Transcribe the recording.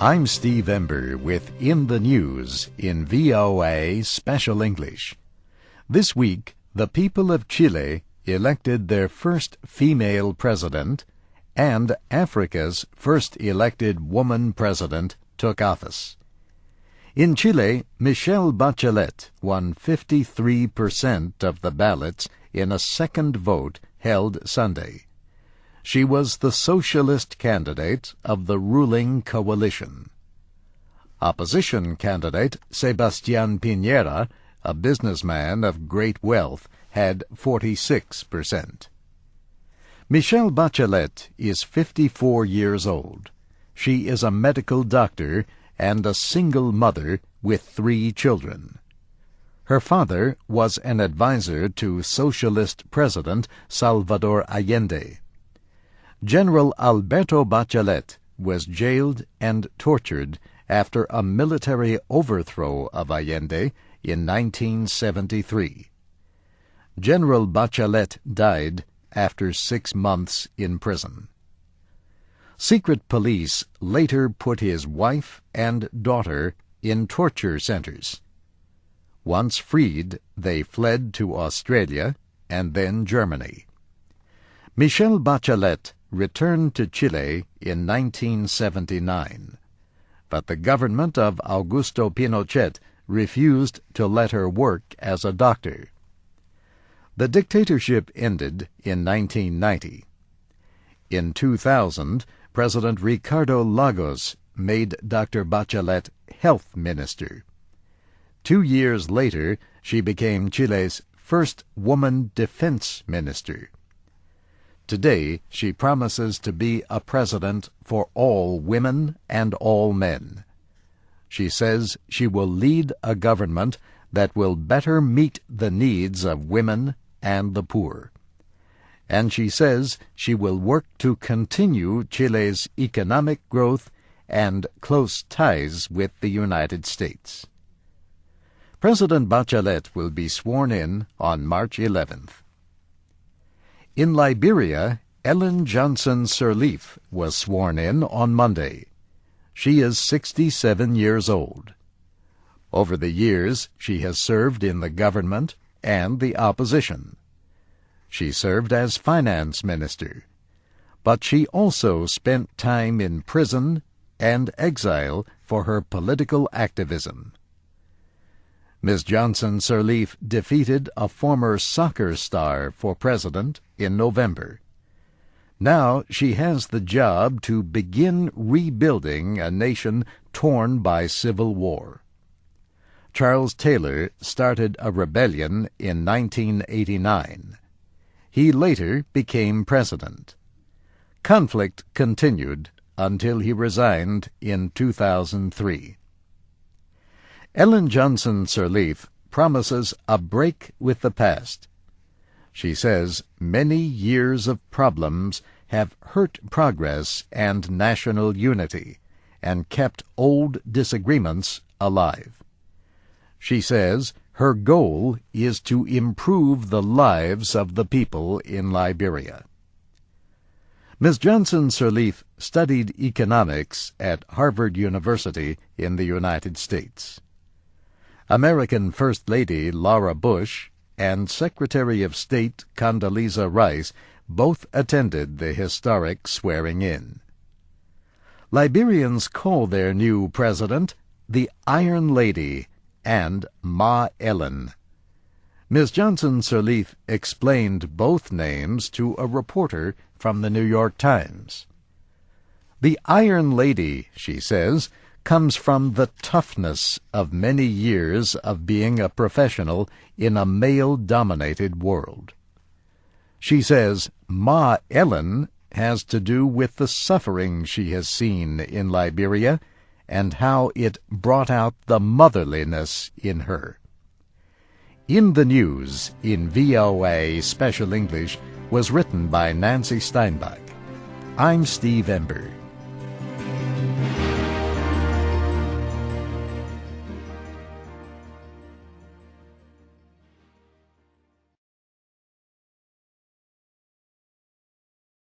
I'm Steve Ember with In the News in VOA Special English. This week, the people of Chile elected their first female president, and Africa's first elected woman president took office. In Chile, Michelle Bachelet won 53% of the ballots in a second vote held Sunday. She was the socialist candidate of the ruling coalition. Opposition candidate Sebastián Piñera, a businessman of great wealth, had 46%. Michelle Bachelet is 54 years old. She is a medical doctor and a single mother with 3 children. Her father was an advisor to Socialist President Salvador Allende. General Alberto Bachelet was jailed and tortured after a military overthrow of Allende in 1973. General Bachelet died after 6 months in prison. Secret police later put his wife and daughter in torture centers. Once freed, they fled to Australia and then Germany. Michelle Bachelet returned to Chile in 1979, but the government of Augusto Pinochet refused to let her work as a doctor. The dictatorship ended in 1990. In 2000, President Ricardo Lagos made Dr. Bachelet health minister. 2 years later, she became Chile's first woman defense minister. Today, she promises to be a president for all women and all men. She says she will lead a government that will better meet the needs of women and the poor. And she says she will work to continue Chile's economic growth and close ties with the United States. President Bachelet will be sworn in on March 11th. In Liberia, Ellen Johnson Sirleaf was sworn in on Monday. She is 67 years old. Over the years, she has served in the government and the opposition. She served as finance minister, but she also spent time in prison and exile for her political activism. Ms. Johnson Sirleaf defeated a former soccer star for president in November. Now she has the job to begin rebuilding a nation torn by civil war. Charles Taylor started a rebellion in 1989. He later became president. Conflict continued until he resigned in 2003. Ellen Johnson Sirleaf promises a break with the past. She says many years of problems have hurt progress and national unity and kept old disagreements alive. She says her goal is to improve the lives of the people in Liberia. Ms. Johnson Sirleaf studied economics at Harvard University in the United States. American First Lady Laura Bush and Secretary of State Condoleezza Rice both attended the historic swearing-in. Liberians call their new president the Iron Lady and Ma Ellen. Ms. Johnson Sirleaf explained both names to a reporter from the New York Times. The Iron Lady, she says, comes from the toughness of many years of being a professional in a male-dominated world. She says Ma Ellen has to do with the suffering she has seen in Liberia and how it brought out the motherliness in her. In the News in VOA Special English was written by Nancy Steinbach. I'm Steve Ember.